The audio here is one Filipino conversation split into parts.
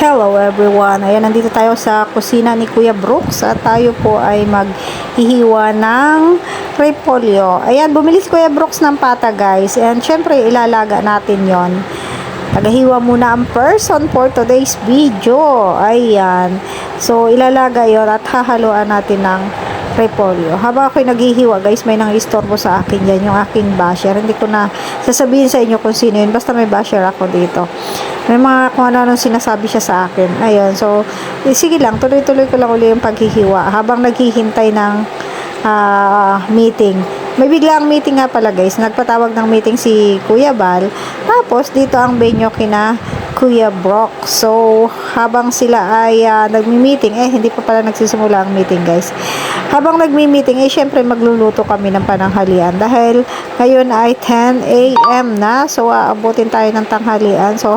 Hello everyone! Ayan, nandito tayo sa kusina ni Kuya Brooks at tayo po ay maghihiwa ng repolyo. Ayan, bumili si Kuya Brooks ng pata guys and syempre ilalaga natin yon. Tagahiwa muna ang person for today's video. Ayan, so ilalaga yon at hahaluan natin ng repolyo. Habang ako'y naghihiwa guys, may nang-istorbo sa akin yan, yung aking basher. Hindi ko na sasabihin sa inyo kung sino yun, basta may basher ako dito. May mga kung ano sinasabi siya sa akin. Ayun, so sige lang, tuloy-tuloy ko lang uli yung paghihiwa habang naghihintay ng meeting. May biglang meeting nga pala guys, nagpatawag ng meeting si Kuya Bal, tapos dito ang venue kina Kuya Brock. So habang sila ay nagmi-meeting, hindi pa pala nagsisimula ang meeting guys. Habang nagmi-meeting, syempre magluluto kami ng pananghalian dahil ngayon ay 10 AM na, so aabutin tayo ng tanghalian. So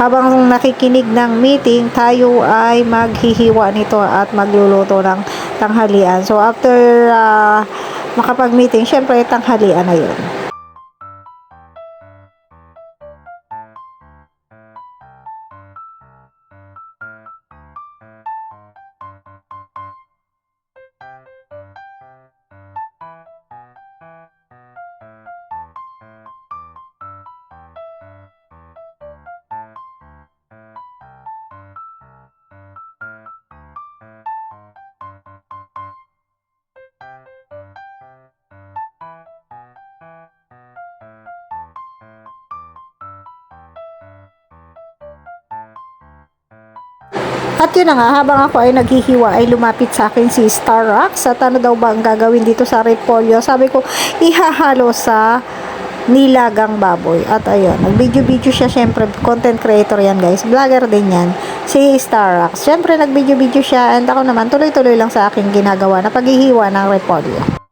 habang nakikinig ng meeting, tayo ay maghihiwa nito at magluluto ng tanghalian. So after makapag-meeting, syempre tanghalian na yun. At yun na nga, habang ako ay naghihiwa ay lumapit sa akin si Starrox at ano daw ba ang gagawin dito sa repolyo. Sabi ko, ihahalo sa nilagang baboy. At ayun, nag-video-video siya, syempre content creator yan guys, vlogger din yan, si Starrox. Syempre nag-video-video siya and ako naman tuloy-tuloy lang sa aking ginagawa na paghihiwa ng repolyo.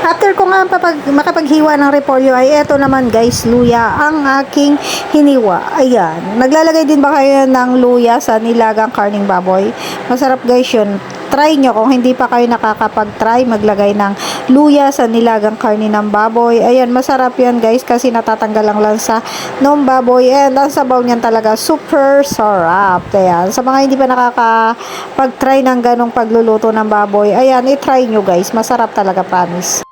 After ko nga makapaghiwa ng repolyo ay eto naman guys, luya ang aking hiniwa. Ayan, naglalagay din ba kayo ng luya sa nilagang karning baboy? Masarap guys yun. Try nyo kung hindi pa kayo nakakapag-try maglagay ng luya sa nilagang karni ng baboy. Ayan, masarap yan guys kasi natatanggal lang sa ng baboy and ang sabaw niyan talaga super sarap. Ayan, sa mga hindi pa nakakapag-try ng ganong pagluluto ng baboy, ayan, i-try nyo guys. Masarap talaga, promise.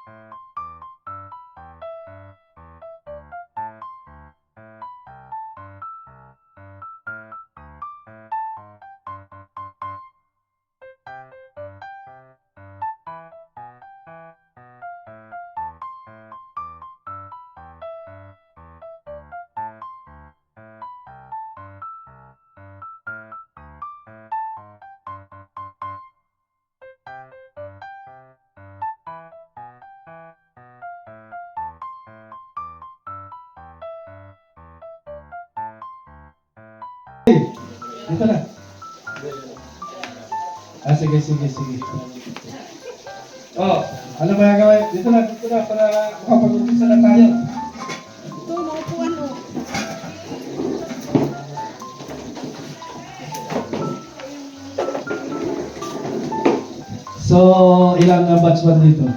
Dito na. Sige. Oh, ano ba gagawin? Dito na para makapag-umpisa na tayo. Ito, maupuan o. So, ilang na batch one dito?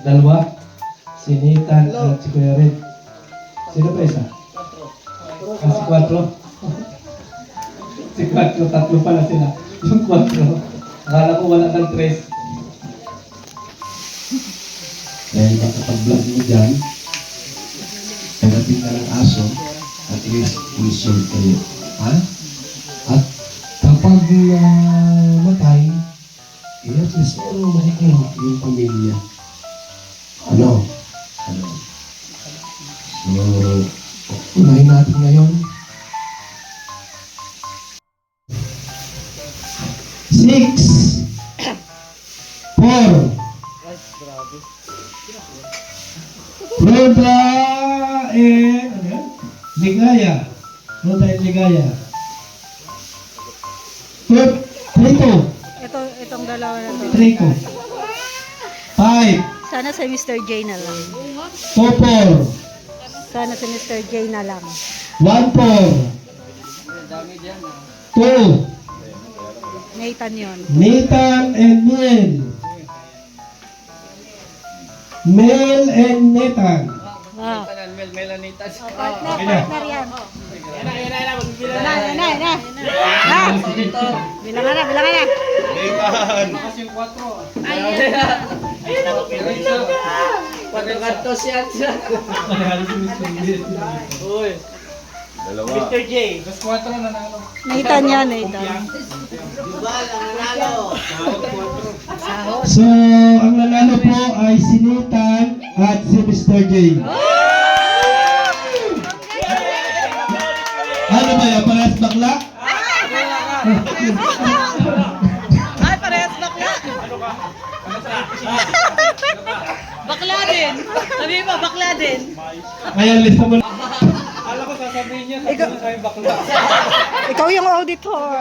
Dalawa? Si Nathan at si Kuya Red. Sino pa isa? Si 4. Si 4, tatlo pala sila. Yung 4. Akala ko wala ng 3. Dahil makapag-vlog mo dyan, pagdating ka ng aso, at least resolve kayo. Ha? At kapag matay, at least makikin yung pamilya. Ano? So, unahin natin ngayon. 6, 4, Rhoda and Ligaya. Roda at Ligaya. 3-2. Itong dalawa na to. 3-2. 5. Sana si Mr. J na lang. 2-4. Sana si Mr. J na lang. 1-4. 2. Nathan yun. Nathan and Mel. Mel and Nathan. Ah. Melanita. Partner yan. Na. Bilangan na. Pagkakantos yan siya. Uy. Mr. J. Nathan yan, Nathan. So, ang nanalo po ay si Nathan at si Mr. J. Ano ba yan? Parehas bakla? Ay, parehas bakla. Bakla din. Sabi mo, bakla din. Ayan, lista mo. Ikaw yung auditor.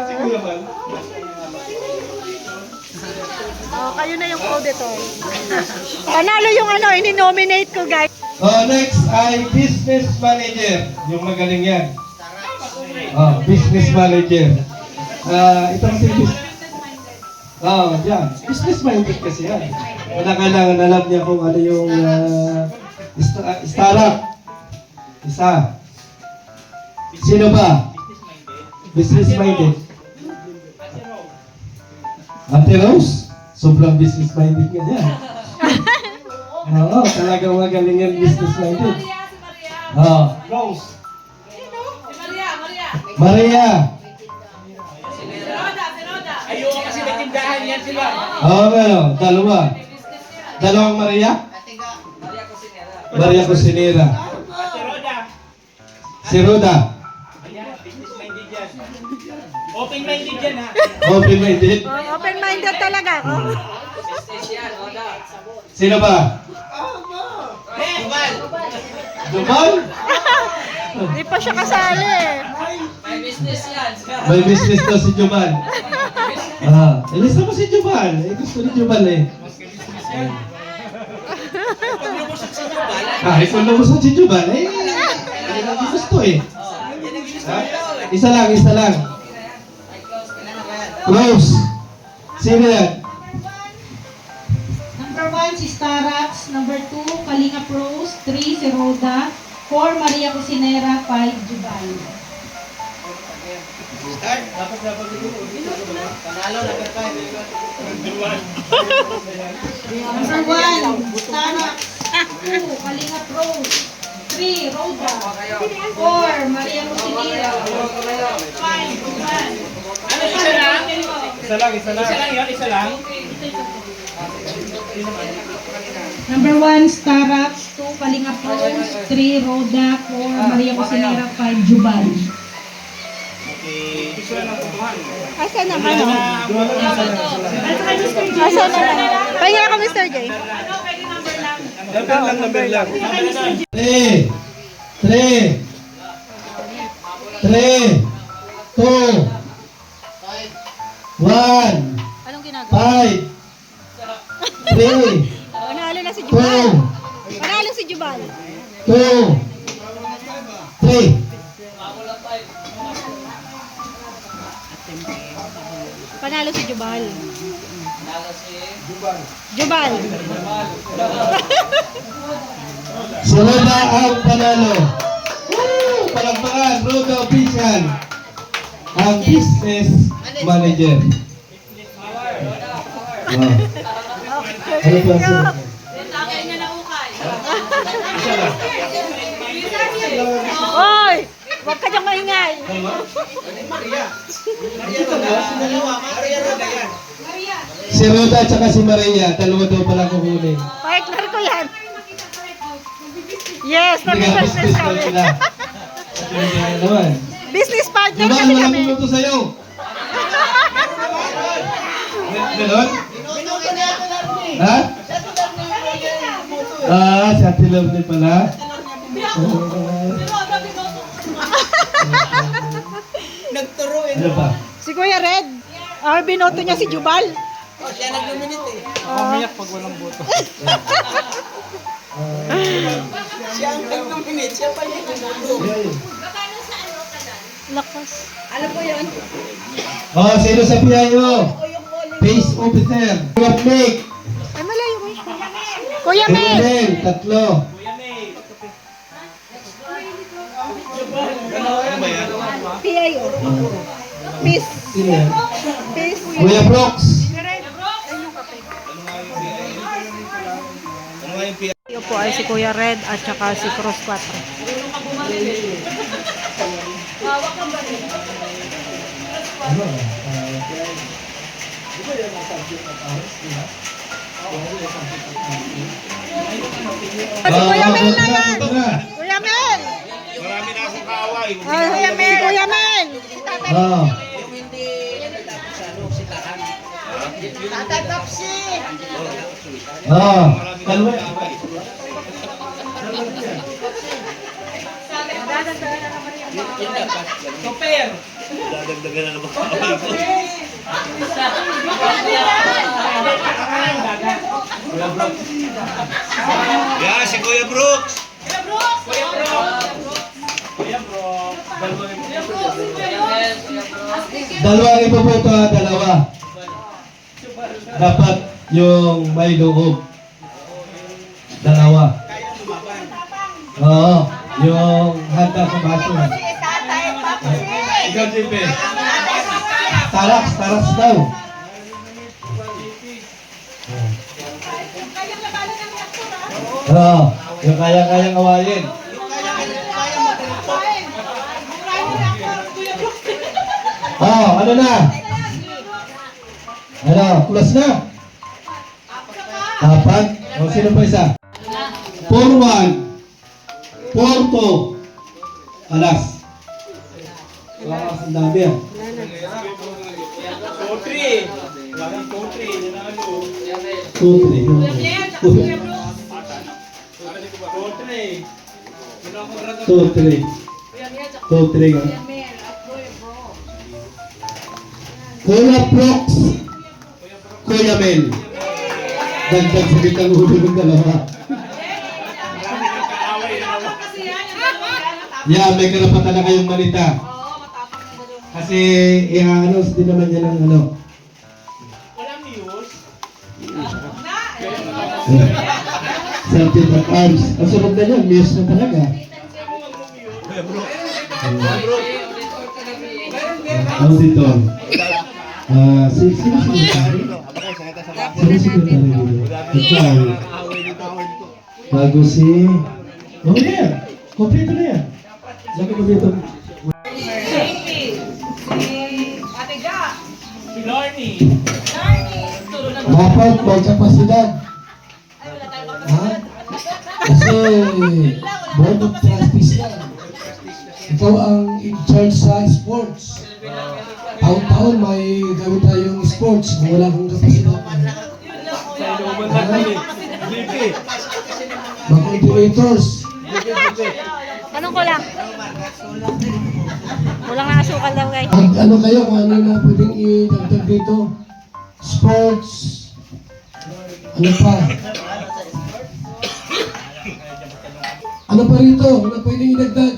Oh, kayo na yung auditor. Panalo yung ini-nominate ko, guys. Oh, next ay business manager. Yung magaling yan. Oh, business manager. Itong si yan. Business minded kasi yan. Wala kailangan alam niya kung ano yung startup. Isa. Sino ba? Business minded. Ate Rose? Sobrang business minded nga yan. Oo, talagang magaling yan business minded. Rose. Maria. Ayoko kasi nagtindahan yan sila. Dalawa. Dalawang Maria? Maria Cusinera. Si Roda. Business-minded yan. Open-minded yan ha. Open-minded. Oh, open-minded talaga ako. Sino ba? Jubal? Hindi pa siya kasali eh. May business yan. May business daw si Jubal. Ilista mo si Jubal. Gusto ni Jubal eh. Kung lumusot si Jubal eh. Hindi gusto eh. Isa lang. Close. Sino yan? Number 1 si Starax, number 2 Kalinga Pros, 3 si Roda, 4 Maria Cusinera, 5 Jubal. Number 1 Starax, 2 Kalinga Pros, 3 Roda, 4 Maria Cusinera, 5 Jubal. Ano, isa lang? Isa lang yun? Isa lang? Number 1 Starax, 2 Kalinga Pros, 3 Roda, 4 Maria Cusinera, 5 Jubal. Asan ang ano? Asan ang pahinga ako, Mr. J. Number lang. 3, 2, 1, Anong ginagawa? 5, 3, Panalo na si Jubal. 2, Panalo si Jubal. 2, 3. Panalo si Jubal. Jubal. Si Roda ang panalo. Woo! Palagpakan, Roda Official. Ang business manager. Wow. Ano ba siya? Hoy! Huwag ka diyang maingay. Si Roda at saka si Maria, dalawa daw pala kukunin. Partner ko yan. Yes, Hindi ka business business kami. nila. Naman. Business partner Diba, kasi walang kami. pumunto sa'yo. Ganon? Ha? Si Ate Lovely pala. Ano pa? Si Kuya Red. Binoto niya si Jubal. Mamiyak pag walang boto. Lakas. Oh, sino sa PIO? Face officer. Kuya Nick. Ay, malayo mo siya. Kuya Mel. Kuya Mel, tatlo. PIO. Peace. Sino yan? Peace. Kuya Brooks. Ito po ay si Kuya Red at saka si Cross 4. Si Kuya Mel na yan. Kuya Mel. Marami na sa kaaway. Kuya Mel. Kuya Mel. Oh. Oh. Kalwa. Super! Dadagdagan na naman kaaway ko. Yeah, si Kuya Brooks. Dalawang ipoboto ha, dalawa. Dapat yung may loob. Dalawa. Oo. Yung handa sa baso. Ikaw, JP. Tarax daw. Oo. Yung kaya-kayang awayin. Oh, ano na? Ano, plus na? Apat? O, sino pa isa? 4-1. 4-2. Alas. Ang dami yan. Potri! Walang potri. Nanalo. 2-3. Potri. 2-3. Kuya Brooks. Kuya Mel. Dagdag sa kitang ulo ng dalawa. Yeah, may karapatan na kayong manita. Kasi, i-ano din naman yan ng ano. Walang news. Sergeant of Arms. Ang sunod na yan, miyos na talaga. Auditor. Sino secretary? Sino secretary dito? Ikaw. Bago si... Oh, yan. Kompleto na yan. Lagi mo dito. Si Lorny. Dapat may kapasidad. Ha? Kasi board of trustees yan. Ikaw ang in charge sa sports. Taon-taon may gawin tayong sports kung wala kang kapasidad. Sa inuman na kami. JP. Mag-coordinators. Anong kulang? Kulang na asukal daw guys. Ano kayo kung ano na pwedeng idagdag dito? Sports. Ano pa? Ano pa rito? Ano pwedeng idagdag?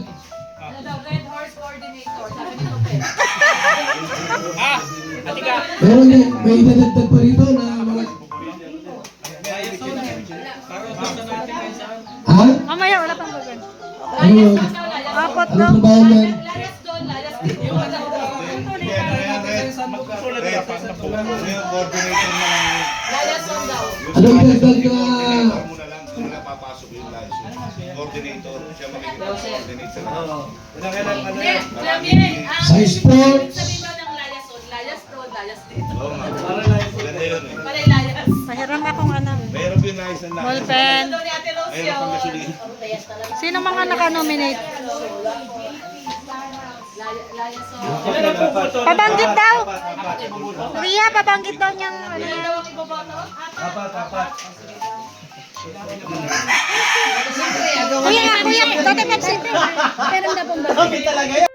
Atika. Meron yan, may idadagdag pa rito na mga... Ha? Mamaya wala pang bagan. Ano yun? Apat Ano daw. trabaho yan? Magsulat ka pa sa buwan. Yung coordinator na lang. Ano idagdag na... Mo na lang kung napapasok yung license. Coordinator. Siya makikipag-coordinate sa lahat. Sa sports? Oo nga. Ganda yun eh. Pahiram akong ano. Mayroon yung license na. Ballpen. Mayroon pang gasolina. Sino mga naka-nominate? Ilan ang puputo? Pabanggit daw. Ria, pabanggit daw niyang ano. Kuya, dati Pepsi. Pero na pong Kami talaga yan.